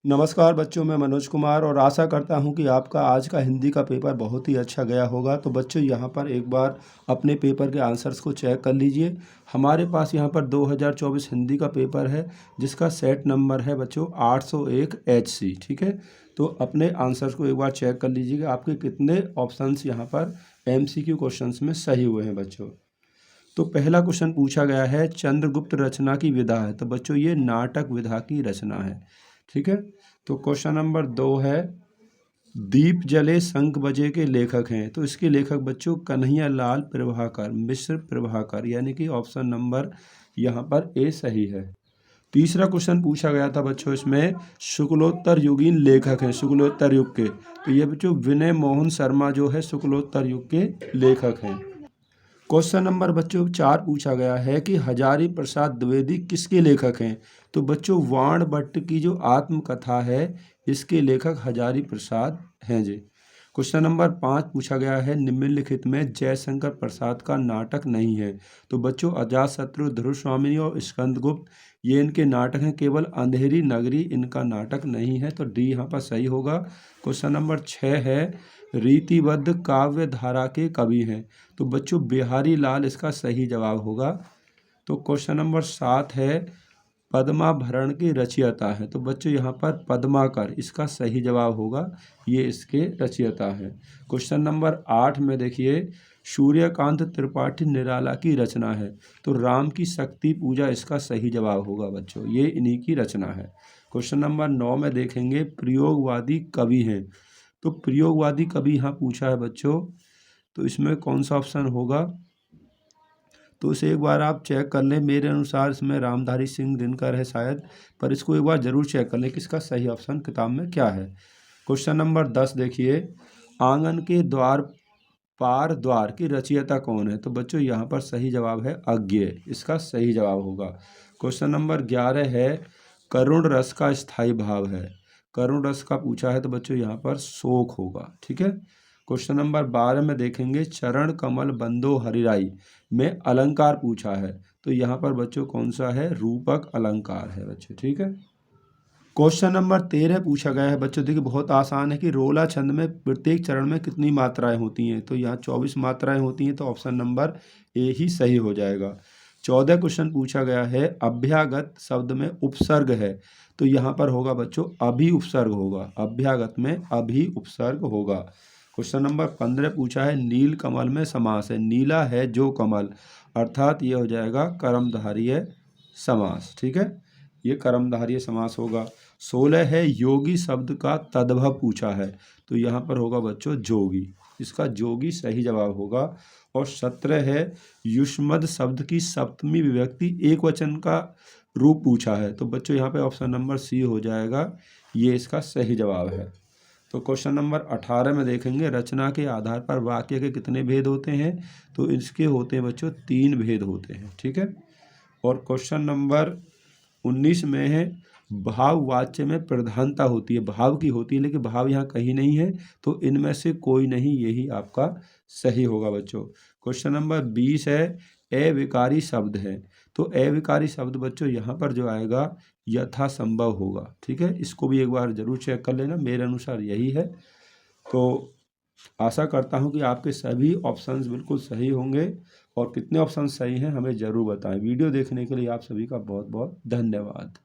नमस्कार बच्चों, मैं मनोज कुमार और आशा करता हूं कि आपका आज का हिंदी का पेपर बहुत ही अच्छा गया होगा। तो बच्चों यहां पर एक बार अपने पेपर के आंसर्स को चेक कर लीजिए। हमारे पास यहां पर 2024 हिंदी का पेपर है जिसका सेट नंबर है बच्चों 801 HC। ठीक है, तो अपने आंसर्स को एक बार चेक कर लीजिएगा आपके कितने ऑप्शंस यहाँ पर MCQ क्वेश्चंस में सही हुए हैं बच्चों। तो पहला क्वेश्चन पूछा गया है चंद्रगुप्त रचना की विधा है, तो बच्चों ये नाटक विधा की रचना है। ठीक है, तो क्वेश्चन नंबर 2 है दीप जले शंख बजे के लेखक हैं, तो इसके लेखक बच्चों कन्हैया लाल प्रभाकर मिश्र प्रभाकर, यानी कि ऑप्शन नंबर यहाँ पर ए सही है। तीसरा क्वेश्चन पूछा गया था बच्चों, इसमें शुक्लोत्तर युगीन लेखक हैं शुक्लोत्तर युग के, तो ये बच्चों विनय मोहन शर्मा जो है शुक्लोत्तर युग के लेखक हैं। क्वेश्चन नंबर बच्चों 4 पूछा गया है कि हजारी प्रसाद द्विवेदी किसके लेखक हैं, तो बच्चों वाण भट्ट की जो आत्मकथा है इसके लेखक हजारी प्रसाद हैं जी। क्वेश्चन नंबर 5 पूछा गया है निम्नलिखित में जयशंकर प्रसाद का नाटक नहीं है, तो बच्चों अजातशत्रु ध्रुवस्वामिनी और स्कंदगुप्त ये इनके नाटक हैं, केवल अंधेरी नगरी इनका नाटक नहीं है, तो डी यहाँ पर सही होगा। क्वेश्चन नंबर 6 है रीतिबद्ध काव्य धारा के कवि हैं, तो बच्चों बिहारी लाल इसका सही जवाब होगा। तो क्वेश्चन नंबर 7 है पद्माभरण की रचयिता है, तो बच्चों यहाँ पर पद्माकर इसका सही जवाब होगा, ये इसके रचयिता है। क्वेश्चन नंबर 8 में देखिए सूर्यकांत त्रिपाठी निराला की रचना है, तो राम की शक्ति पूजा इसका सही जवाब होगा बच्चों, ये इन्हीं की रचना है। क्वेश्चन नंबर 9 में देखेंगे प्रयोगवादी कवि हैं, तो प्रयोगवादी कवि यहाँ पूछा है बच्चों, तो इसमें कौन सा ऑप्शन होगा, तो इसे एक बार आप चेक कर लें। मेरे अनुसार इसमें रामधारी सिंह दिनकर है शायद, पर इसको एक बार ज़रूर चेक कर लें कि इसका सही ऑप्शन किताब में क्या है। क्वेश्चन नंबर 10 देखिए आंगन के द्वार पार द्वार की रचयिता कौन है, तो बच्चों यहाँ पर सही जवाब है अज्ञेय, इसका सही जवाब होगा। क्वेश्चन नंबर 11 है करुण रस का स्थायी भाव है, करुण रस का पूछा है, तो बच्चों यहाँ पर शोक होगा। ठीक है, क्वेश्चन नंबर 12 में देखेंगे चरण कमल बंदो हरिराई में अलंकार पूछा है, तो यहाँ पर बच्चों कौन सा है रूपक अलंकार है बच्चों। ठीक है, क्वेश्चन नंबर 13 पूछा गया है बच्चों, देखिए बहुत आसान है कि रोला छंद में प्रत्येक चरण में कितनी मात्राएं होती हैं, तो यहाँ 24 मात्राएं होती हैं, तो ऑप्शन नंबर ए ही सही हो जाएगा। 14 क्वेश्चन पूछा गया है अभ्यागत शब्द में उपसर्ग है, तो यहाँ पर होगा बच्चों अभी उपसर्ग होगा, अभ्यागत में अभी उपसर्ग होगा। क्वेश्चन नंबर 15 पूछा है नील कमल में समास है, नीला है जो कमल, अर्थात ये हो जाएगा कर्मधारय समास। ठीक है, ये कर्मधारय समास होगा। 16 है योगी शब्द का तद्भव पूछा है, तो यहाँ पर होगा बच्चों जोगी, इसका जोगी सही जवाब होगा। और 17 है युष्मद शब्द की सप्तमी विभक्ति एक वचन का रूप पूछा है, तो बच्चों यहाँ पे ऑप्शन नंबर सी हो जाएगा, ये इसका सही जवाब है। तो क्वेश्चन नंबर 18 में देखेंगे रचना के आधार पर वाक्य के कितने भेद होते हैं, तो इसके होते हैं बच्चों 3 भेद होते हैं। ठीक है, और क्वेश्चन नंबर 19 में है भाव वाच्य में प्रधानता होती है, भाव की होती है, लेकिन भाव यहाँ कहीं नहीं है, तो इनमें से कोई नहीं, यही आपका सही होगा बच्चों। क्वेश्चन नंबर 20 है अविकारी शब्द है, तो अविकारी शब्द बच्चों यहाँ पर जो आएगा यथासंभव होगा। ठीक है, इसको भी एक बार जरूर चेक कर लेना, मेरे अनुसार यही है। तो आशा करता हूँ कि आपके सभी ऑप्शंस बिल्कुल सही होंगे, और कितने ऑप्शन सही हैं हमें ज़रूर बताएं। वीडियो देखने के लिए आप सभी का बहुत बहुत धन्यवाद।